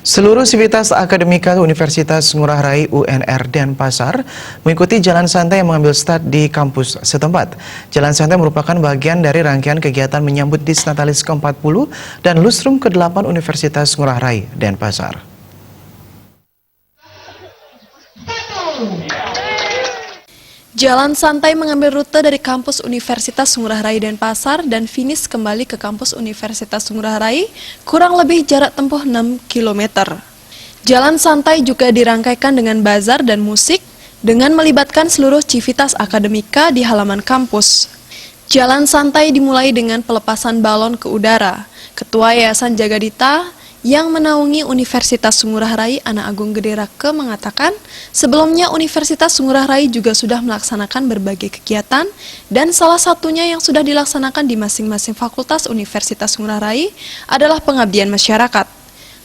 Seluruh sivitas akademika Universitas Ngurah Rai UNR Denpasar mengikuti jalan santai yang mengambil start di kampus setempat. Jalan santai merupakan bagian dari rangkaian kegiatan menyambut Disnatalis ke-40 dan Lustrum ke-8 Universitas Ngurah Rai Denpasar. Jalan santai mengambil rute dari kampus Universitas Ngurah Rai Denpasar dan finish kembali ke kampus Universitas Ngurah Rai, kurang lebih jarak tempuh 6 km. Jalan santai juga dirangkaikan dengan bazar dan musik dengan melibatkan seluruh civitas akademika di halaman kampus. Jalan santai dimulai dengan pelepasan balon ke udara. Ketua Yayasan Jagadita yang menaungi Universitas Ngurah Rai, Ana Agung Gede Rake, mengatakan sebelumnya Universitas Ngurah Rai juga sudah melaksanakan berbagai kegiatan dan salah satunya yang sudah dilaksanakan di masing-masing fakultas Universitas Ngurah Rai adalah pengabdian masyarakat.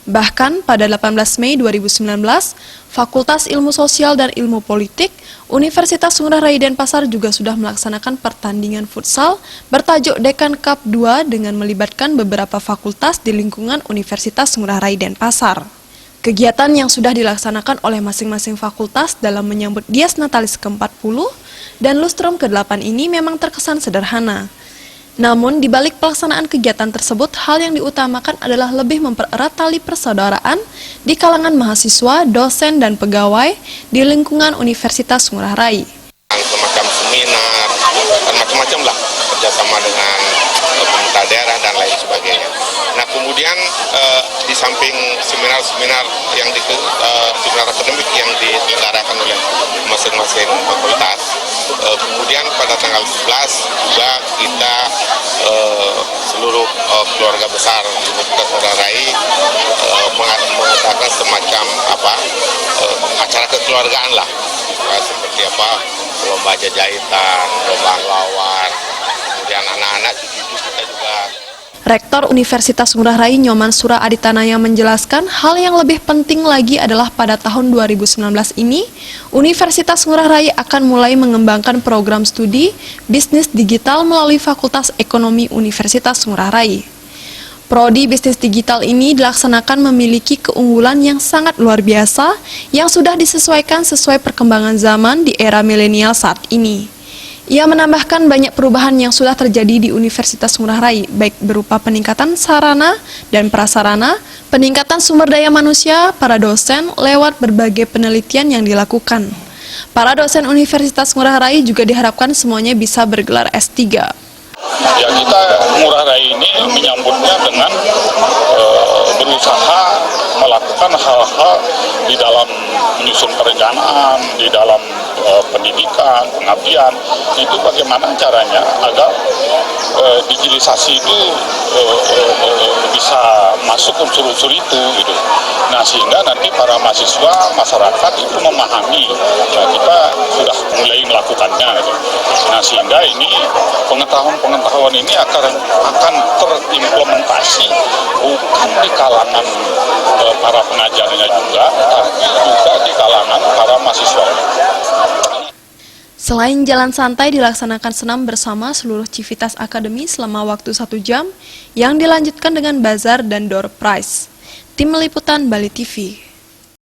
Bahkan pada 18 Mei 2019, Fakultas Ilmu Sosial dan Ilmu Politik Universitas Ngurah Rai Denpasar juga sudah melaksanakan pertandingan futsal bertajuk Dekan Cup 2 dengan melibatkan beberapa fakultas di lingkungan Universitas Ngurah Rai Denpasar. Kegiatan yang sudah dilaksanakan oleh masing-masing fakultas dalam menyambut Dies Natalis ke-40 dan Lustrum ke-8 ini memang terkesan sederhana. Namun, di balik pelaksanaan kegiatan tersebut, hal yang diutamakan adalah lebih mempererat tali persaudaraan di kalangan mahasiswa, dosen, dan pegawai di lingkungan Universitas Ngurah Rai. Semacam seminar, dan macam-macam lah, kerjasama dengan pemerintah daerah dan lain sebagainya. Nah, kemudian di samping seminar-seminar yang seminar akademik yang diselenggarakan oleh masing-masing fakultas, kemudian pada tanggal 11 juga kita seluruh keluarga besar Universitas Ngurah Rai mengadakan semacam acara kekeluargaan lah, seperti lomba jahitan, lomba lawar, kemudian anak-anak cucu-cucu kita juga. Rektor Universitas Ngurah Rai Nyoman Sura Aditanaya menjelaskan hal yang lebih penting lagi adalah pada tahun 2019 ini, Universitas Ngurah Rai akan mulai mengembangkan program studi bisnis digital melalui Fakultas Ekonomi Universitas Ngurah Rai. Prodi bisnis digital ini dilaksanakan memiliki keunggulan yang sangat luar biasa yang sudah disesuaikan sesuai perkembangan zaman di era milenial saat ini. Ia menambahkan banyak perubahan yang sudah terjadi di Universitas Ngurah Rai, baik berupa peningkatan sarana dan prasarana, peningkatan sumber daya manusia, para dosen lewat berbagai penelitian yang dilakukan. Para dosen Universitas Ngurah Rai juga diharapkan semuanya bisa bergelar S3. Ya, kita Ngurah Rai ini menyambutnya dengan berusaha melakukan hal-hal di dalam menyusun perencanaan, di dalam pendidikan, pengabdian, itu bagaimana caranya agar digitalisasi itu bisa masuk unsur-unsur itu gitu. Nah, sehingga nanti para mahasiswa, masyarakat itu memahami, nah, kita sudah mulai melakukannya gitu. Nah, sehingga ini pengetahuan ini akan terimplementasi bukan di kalangan para pengajarnya juga, tapi juga di kalangan para mahasiswa. Selain jalan santai, dilaksanakan senam bersama seluruh civitas akademi selama waktu 1 jam yang dilanjutkan dengan bazar dan door prize. Tim Liputan Bali TV.